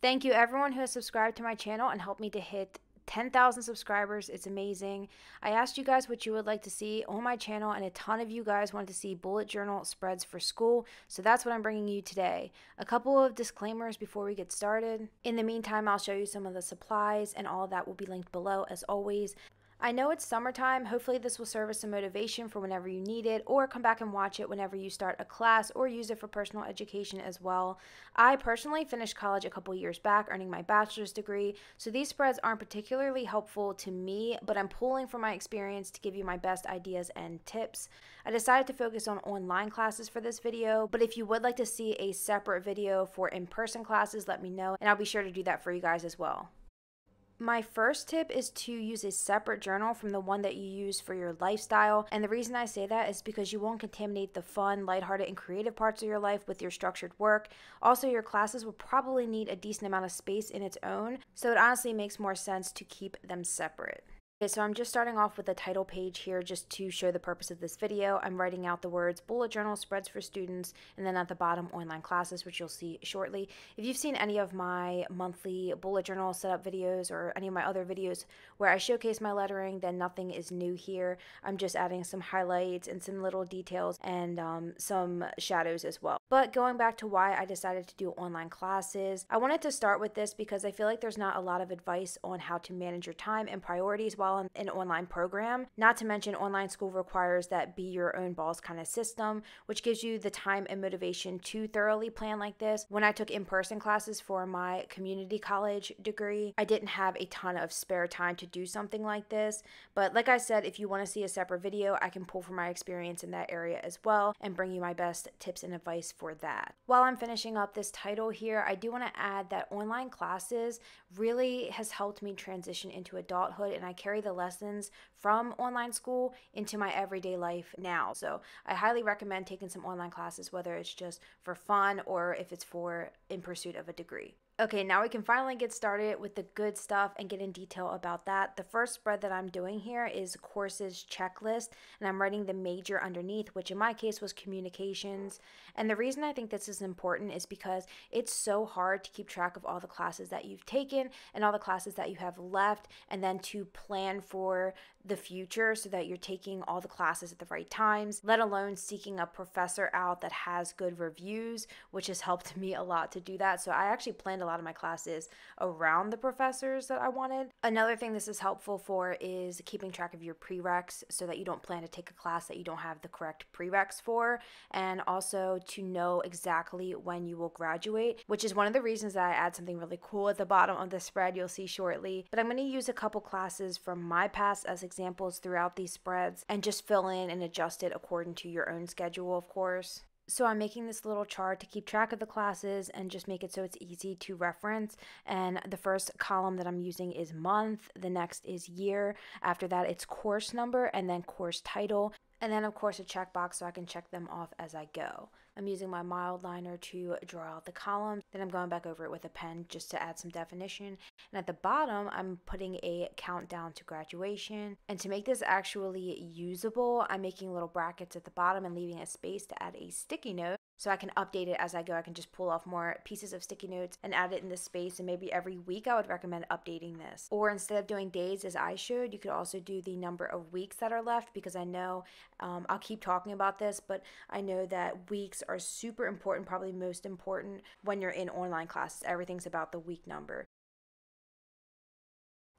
Thank you everyone who has subscribed to my channel and helped me to hit 10,000 subscribers. It's amazing. I asked you guys what you would like to see on my channel, and a ton of you guys wanted to see bullet journal spreads for school, so that's what I'm bringing you today. A couple of disclaimers before we get started. In the meantime, I'll show you some of the supplies, and all of that will be linked below as always. I know it's summertime. Hopefully this will serve as some motivation for whenever you need it, or come back and watch it whenever you start a class, or use it for personal education as well. I personally finished college a couple years back, earning my bachelor's degree, so these spreads aren't particularly helpful to me, but I'm pulling from my experience to give you my best ideas and tips. I decided to focus on online classes for this video, but if you would like to see a separate video for in-person classes, let me know, and I'll be sure to do that for you guys as well. My first tip is to use a separate journal from the one that you use for your lifestyle. And the reason I say that is because you won't contaminate the fun, lighthearted, and creative parts of your life with your structured work. Also, your classes will probably need a decent amount of space in its own, so it honestly makes more sense to keep them separate. Okay, so I'm just starting off with the title page here just to show the purpose of this video. I'm writing out the words bullet journal spreads for students, and then at the bottom online classes, which you'll see shortly. If you've seen any of my monthly bullet journal setup videos or any of my other videos where I showcase my lettering, then nothing is new here. I'm just adding some highlights and some little details and some shadows as well. But going back to why I decided to do online classes, I wanted to start with this because I feel like there's not a lot of advice on how to manage your time and priorities while in an online program. Not to mention, online school requires that be your own boss kind of system, which gives you the time and motivation to thoroughly plan like this. When I took in-person classes for my community college degree, I didn't have a ton of spare time to do something like this. But like I said, if you want to see a separate video, I can pull from my experience in that area as well and bring you my best tips and advice for that. While I'm finishing up this title here, I do want to add that online classes really has helped me transition into adulthood, and I carry the lessons from online school into my everyday life now. So I highly recommend taking some online classes, whether it's just for fun or if it's for in pursuit of a degree. Okay, now we can finally get started with the good stuff and get in detail about that. The first spread that I'm doing here is courses checklist, and I'm writing the major underneath, which in my case was communications. And the reason I think this is important is because it's so hard to keep track of all the classes that you've taken and all the classes that you have left, and then to plan for the future so that you're taking all the classes at the right times, let alone seeking a professor out that has good reviews, which has helped me a lot to do that. So I actually planned a lot of my classes around the professors that I wanted. Another thing this is helpful for is keeping track of your prereqs so that you don't plan to take a class that you don't have the correct prereqs for, and also to know exactly when you will graduate, which is one of the reasons that I add something really cool at the bottom of the spread you'll see shortly. But I'm going to use a couple classes from my past as examples throughout these spreads and just fill in and adjust it according to your own schedule, of course. So I'm making this little chart to keep track of the classes and just make it so it's easy to reference. And the first column that I'm using is month, the next is year, after that it's course number, and then course title, and then of course a checkbox so I can check them off as I go. I'm using my mild liner to draw out the columns, then I'm going back over it with a pen just to add some definition. And at the bottom, I'm putting a countdown to graduation. And to make this actually usable, I'm making little brackets at the bottom and leaving a space to add a sticky note, so I can update it as I go. I can just pull off more pieces of sticky notes and add it in this space, and maybe every week I would recommend updating this. Or instead of doing days as I should, you could also do the number of weeks that are left, because I know I'll keep talking about this, but I know that weeks are super important, probably most important when you're in online classes. Everything's about the week number.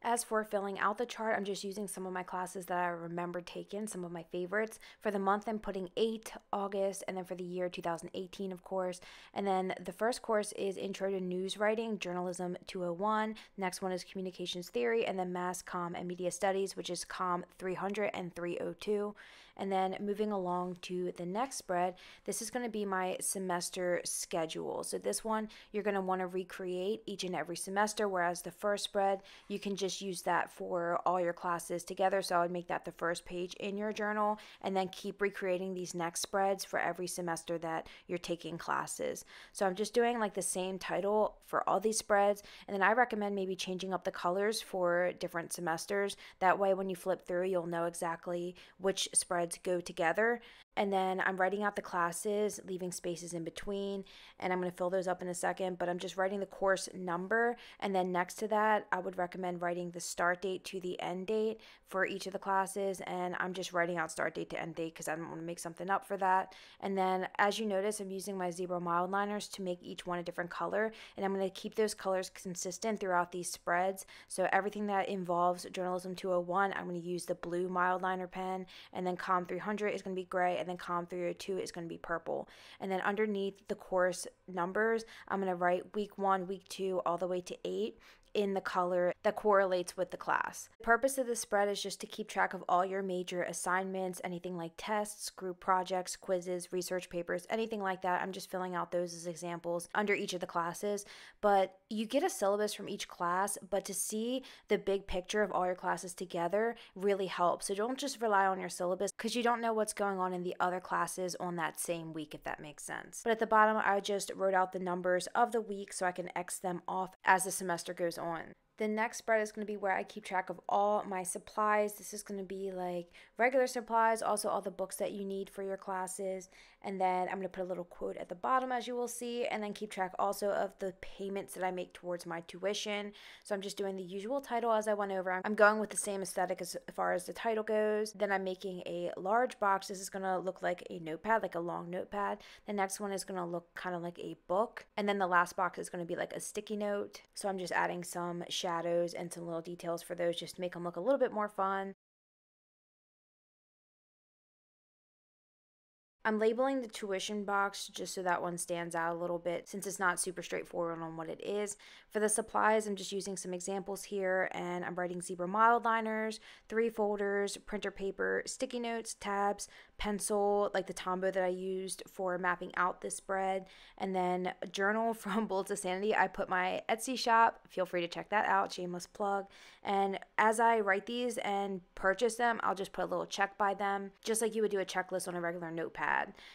As for filling out the chart, I'm just using some of my classes that I remember taking, some of my favorites. For the month, I'm putting 8 August, and then for the year 2018, of course. And then the first course is Intro to News Writing, Journalism 201. Next one is Communications Theory, and then Mass Comm and Media Studies, which is Comm 300 and 302. And then moving along to the next spread, this is going to be my semester schedule. So this one, you're going to want to recreate each and every semester, whereas the first spread, you can just use that for all your classes together. So I would make that the first page in your journal, and then keep recreating these next spreads for every semester that you're taking classes. So I'm just doing like the same title for all these spreads, and then I recommend maybe changing up the colors for different semesters. That way when you flip through, you'll know exactly which spreads go together. And then I'm writing out the classes, leaving spaces in between, and I'm going to fill those up in a second, but I'm just writing the course number. And then next to that, I would recommend writing the start date to the end date for each of the classes. And I'm just writing out start date to end date because I don't want to make something up for that. And then as you notice, I'm using my zero mild liners to make each one a different color. And I'm going to keep those colors consistent throughout these spreads. So everything that involves Journalism 201, I'm going to use the blue mild liner pen, and then Com 300 is going to be gray, and then Com 302 is going to be purple. And then underneath the course numbers, I'm going to write week 1, week 2, all the way to 8 in the color that correlates with the class. The purpose of this spread is just to keep track of all your major assignments, anything like tests, group projects, quizzes, research papers, anything like that. I'm just filling out those as examples under each of the classes. But you get a syllabus from each class, but to see the big picture of all your classes together really helps. So don't just rely on your syllabus because you don't know what's going on in the other classes on that same week, if that makes sense. But at the bottom, I just wrote out the numbers of the week so I can X them off as the semester goes on. The next spread is going to be where I keep track of all my supplies. This is going to be like regular supplies, also all the books that you need for your classes. And then I'm going to put a little quote at the bottom, as you will see, and then keep track also of the payments that I make towards my tuition. So I'm just doing the usual title as I went over. I'm going with the same aesthetic as far as the title goes. Then I'm making a large box. This is going to look like a notepad, like a long notepad. The next one is going to look kind of like a book. And then the last box is going to be like a sticky note. So I'm just adding some shadows and some little details for those just to make them look a little bit more fun. I'm labeling the tuition box just so that one stands out a little bit since it's not super straightforward on what it is. For the supplies, I'm just using some examples here, and I'm writing zebra mild liners, 3 folders, printer paper, sticky notes, tabs, pencil, like the Tombow that I used for mapping out this spread, and then a journal from Bullets of Sanity. I put my Etsy shop. Feel free to check that out, shameless plug. And as I write these and purchase them, I'll just put a little check by them, just like you would do a checklist on a regular notepad.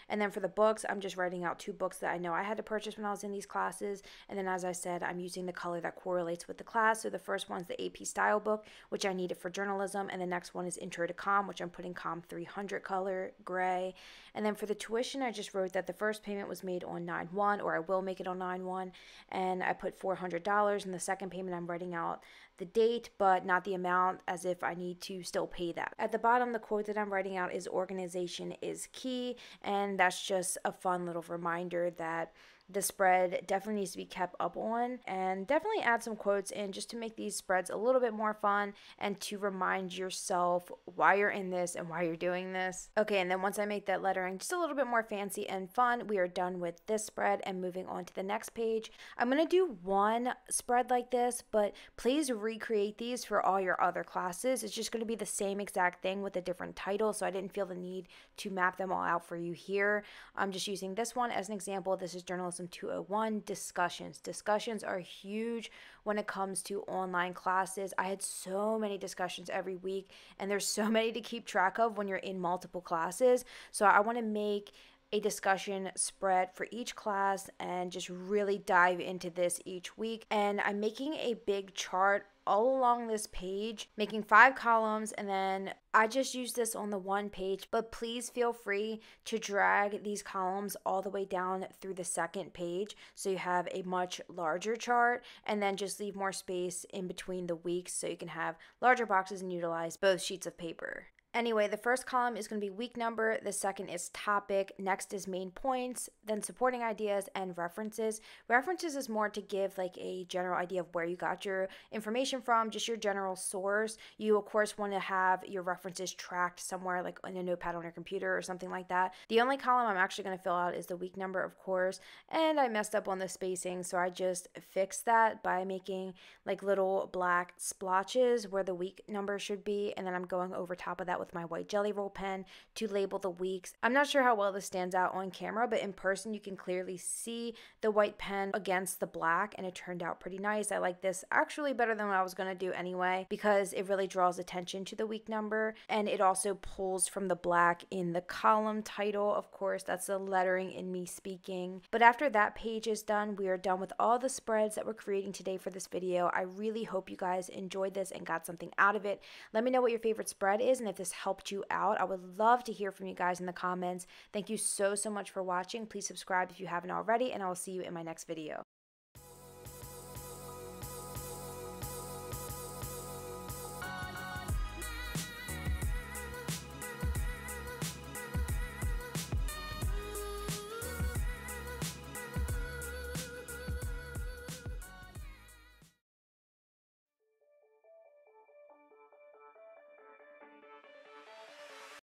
And then for the books, I'm just writing out 2 books that I know I had to purchase when I was in these classes. And then as I said, I'm using the color that correlates with the class. So the first one's the AP style book, which I needed for journalism. And the next one is Intro to Com, which I'm putting Com 300 color, gray. And then for the tuition, I just wrote that the first payment was made on 9/1, or I will make it on 9/1. And I put $400. And the second payment, I'm writing out the date, but not the amount, as if I need to still pay that. At the bottom, the quote that I'm writing out is organization is key, and that's just a fun little reminder that the spread definitely needs to be kept up on, and definitely add some quotes in just to make these spreads a little bit more fun and to remind yourself why you're in this and why you're doing this. Okay, and then once I make that lettering just a little bit more fancy and fun, we are done with this spread and moving on to the next page. I'm going to do one spread like this, but please recreate these for all your other classes. It's just going to be the same exact thing with a different title, so I didn't feel the need to map them all out for you here. I'm just using this one as an example. This is Journalism 201 discussions. Discussions are huge when it comes to online classes. I had so many discussions every week, and there's so many to keep track of when you're in multiple classes. So I want to make a discussion spread for each class and just really dive into this each week. And I'm making a big chart all along this page, making 5 columns, and then I just use this on the one page, but please feel free to drag these columns all the way down through the second page so you have a much larger chart, and then just leave more space in between the weeks so you can have larger boxes and utilize both sheets of paper. Anyway, the first column is going to be week number, the second is topic, next is main points, then supporting ideas and references. References is more to give like a general idea of where you got your information from, just your general source. You of course want to have your references tracked somewhere like in a notepad on your computer or something like that. The only column I'm actually going to fill out is the week number, of course, and I messed up on the spacing, so I just fixed that by making like little black splotches where the week number should be, and then I'm going over top of that with my white jelly roll pen to label the weeks. I'm not sure how well this stands out on camera, but in person you can clearly see the white pen against the black, and it turned out pretty nice. I like this actually better than what I was going to do anyway, because it really draws attention to the week number, and it also pulls from the black in the column title. Of course, that's the lettering in me speaking. But after that page is done, we are done with all the spreads that we're creating today for this video. I really hope you guys enjoyed this and got something out of it. Let me know what your favorite spread is, and if this helped you out. I would love to hear from you guys in the comments. Thank you so much for watching. Please subscribe if you haven't already, and I will see you in my next video.